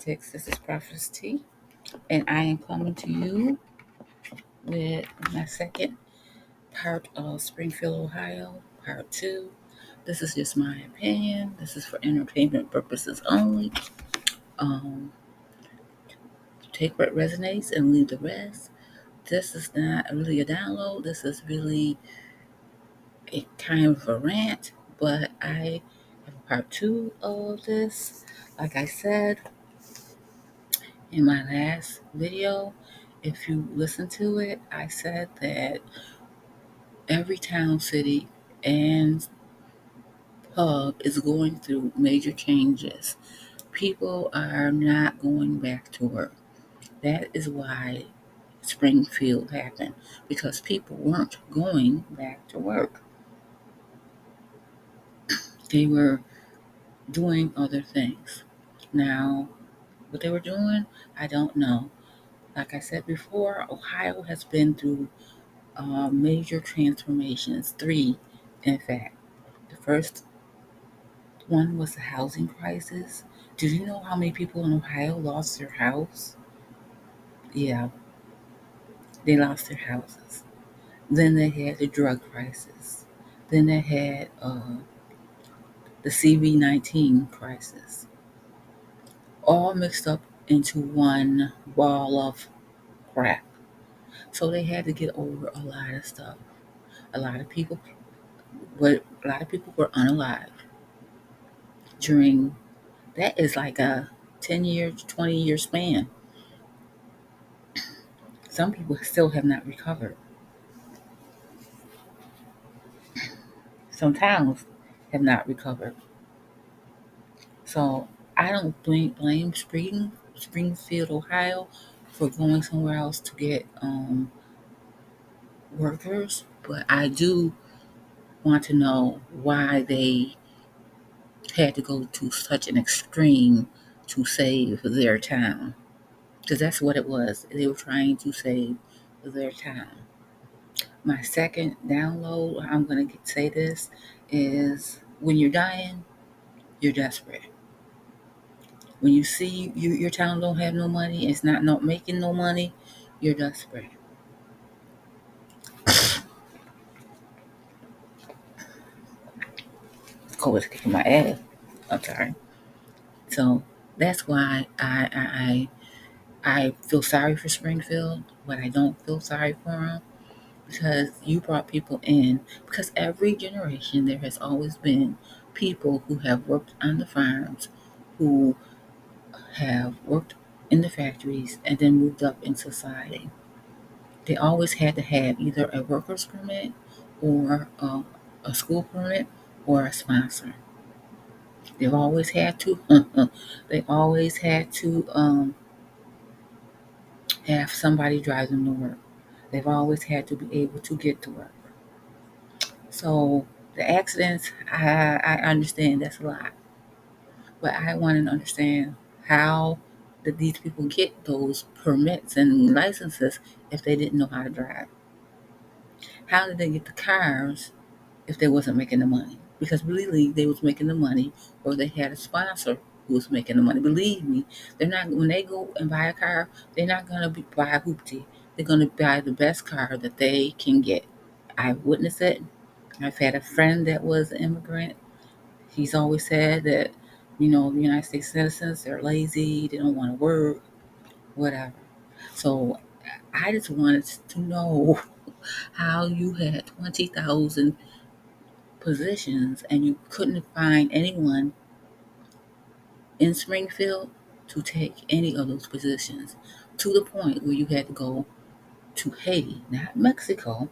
Politics. This is Prophetess T, and I am coming to you with my second part of Springfield, Ohio, part two. This is just my opinion. This is for entertainment purposes only. Um, Take what resonates and leave the rest. This is not really a download. This is really a kind of a rant, but I have a part two of this. Like I said, in my last video, if you listen to it, I said that every town, city, and pub is going through major changes. People are not going back to work. That is why Springfield happened, because people weren't going back to work. They were doing other things. Now, what they were doing, I don't know. Like I said before, Ohio has been through major transformations, three, in fact. The first one was the housing crisis. Do you know how many people in Ohio lost their house? Yeah, they lost their houses. Then they had the drug crisis. Then they had the CV-19 crisis, all mixed up into one ball of crap. So they had to get over a lot of stuff. A lot of people, a lot of people were unalive during. That is like a 10-year, 20-year span. Some people still have not recovered. Some towns have not recovered. So I don't blame Springfield, Ohio, for going somewhere else to get workers, but I do want to know why they had to go to such an extreme to save their town. Because that's what it was. They were trying to save their town. My second download, I'm going to say this, is when you're dying, you're desperate. When you see your town don't have no money, it's not making no money, you're desperate. COVID's kicking my ass. I'm sorry. So that's why I feel sorry for Springfield, but I don't feel sorry for them, because you brought people in. Because every generation there has always been people who have worked on the farms, who have worked in the factories and then moved up in society. They always had to have either a worker's permit or a school permit or a sponsor. They've always had to. They always had to have somebody drive them to work. They've always had to be able to get to work. So the accidents, I understand that's a lot, but I want to understand how did these people get those permits and licenses if they didn't know how to drive? How did they get the cars if they wasn't making the money? Because really, they was making the money, or they had a sponsor who was making the money. Believe me, they're not. When they go and buy a car, they're not gonna buy a hoopty. They're gonna buy the best car that they can get. I've witnessed it. I've had a friend that was an immigrant. He's always said that, the United States citizens, they're lazy, they don't want to work, whatever. So I just wanted to know how you had 20,000 positions and you couldn't find anyone in Springfield to take any of those positions, to the point where you had to go to Haiti, not Mexico,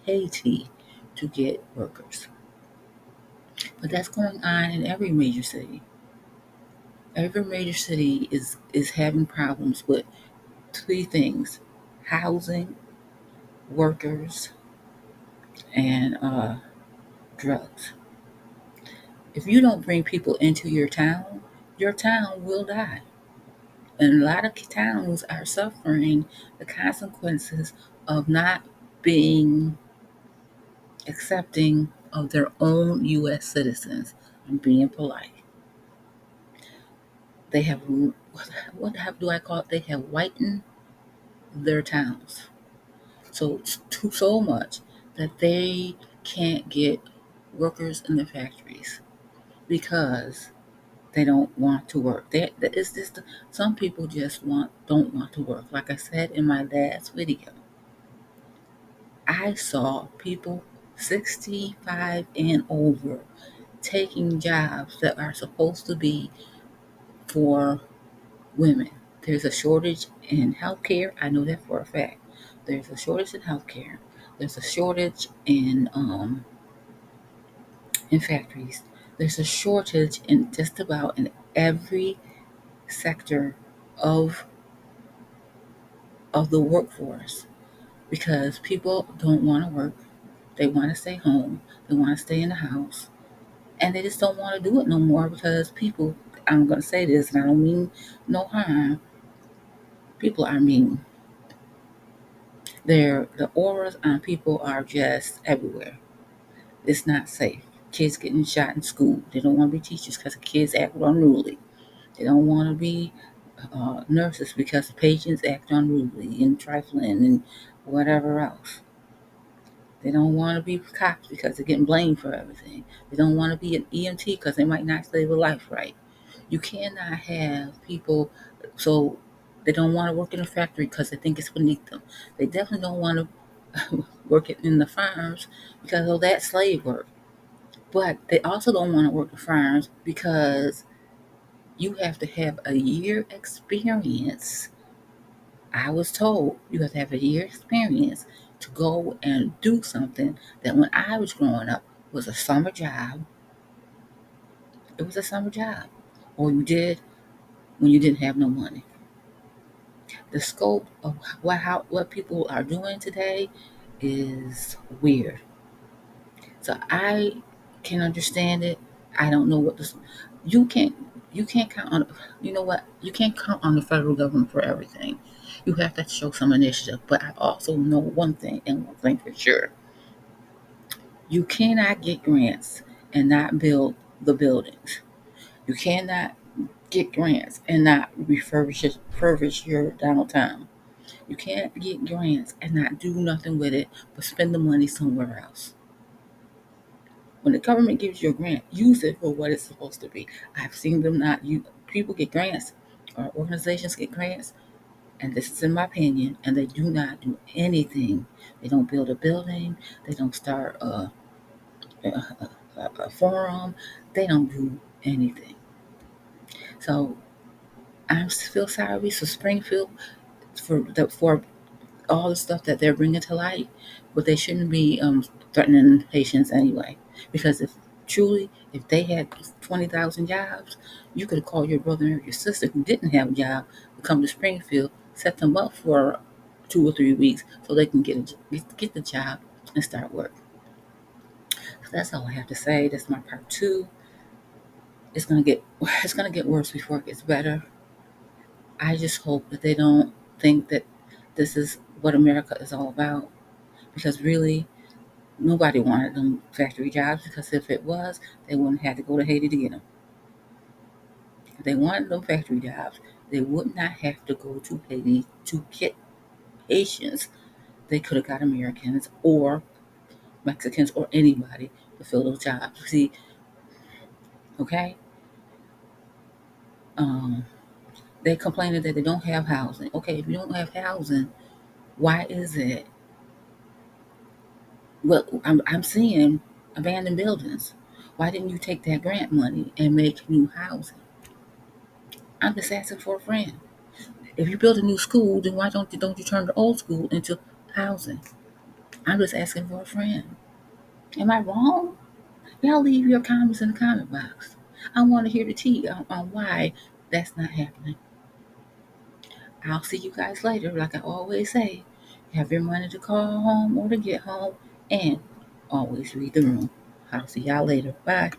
Haiti, to get workers. But that's going on in every major city. Every major city is having problems with three things: housing, workers, and drugs. If you don't bring people into your town will die. And a lot of towns are suffering the consequences of not being accepting of their own U.S. citizens. I'm being polite. They have what do I call it? They have whitened their towns. So so much that they can't get workers in the factories because they don't want to work. It's just some people just don't want to work. Like I said in my last video, I saw people 65 and over taking jobs that are supposed to be for women. There's a shortage in healthcare. I know that for a fact. There's a shortage in healthcare. There's a shortage in factories. There's a shortage in just about in every sector of the workforce because people don't want to work. They want to stay home. They want to stay in the house, and they just don't want to do it no more because people. I'm going to say this, and I don't mean no harm. People are mean. The auras on people are just everywhere. It's not safe. Kids getting shot in school. They don't want to be teachers because the kids act unruly. They don't want to be nurses because the patients act unruly and trifling and whatever else. They don't want to be cops because they're getting blamed for everything. They don't want to be an EMT because they might not save a life right. You cannot have people, so they don't want to work in a factory because they think it's beneath them. They definitely don't want to work in the farms because of that slave work. But they also don't want to work the farms because you have to have a year experience. I was told you have to have a year experience to go and do something that when I was growing up was a summer job. It was a summer job. Or you did when you didn't have no money. The scope of what people are doing today is weird. So I can understand it. I don't know what this. You can't you can't count on. You know what? You can't count on the federal government for everything. You have to show some initiative. But I also know one thing, and one thing for sure: you cannot get grants and not build the buildings. You cannot get grants and not refurbish your downtown. You can't get grants and not do nothing with it but spend the money somewhere else. When the government gives you a grant, use it for what it's supposed to be. I've seen them not use. People get grants or organizations get grants, and this is in my opinion, and they do not do anything. They don't build a building. They don't start a forum. They don't do anything. So I feel sorry for Springfield for all the stuff that they're bringing to light, but they shouldn't be threatening patients anyway. Because if they had 20,000 jobs, you could have called your brother or your sister who didn't have a job to come to Springfield, set them up for 2 or 3 weeks so they can get the job and start work. So that's all I have to say. That's my part two. It's gonna get worse before it gets better. I just hope that they don't think that this is what America is all about because really nobody wanted them factory jobs because if it was, they wouldn't have to go to Haiti to get them. If they wanted them factory jobs, they would not have to go to Haiti to get Haitians. They could have got Americans or Mexicans or anybody to fill those jobs. See, okay? Um, they complaining that they don't have housing. Okay, if you don't have housing, why is it? Well, I'm seeing abandoned buildings. Why didn't you take that grant money and make new housing? I'm just asking for a friend. If you build a new school, then why don't you turn the old school into housing? I'm just asking for a friend. Am I wrong? Y'all leave your comments in the comment box. I want to hear the tea on why that's not happening. I'll see you guys later. Like I always say, have your money to call home or to get home, and always read the room. I'll see y'all later. Bye.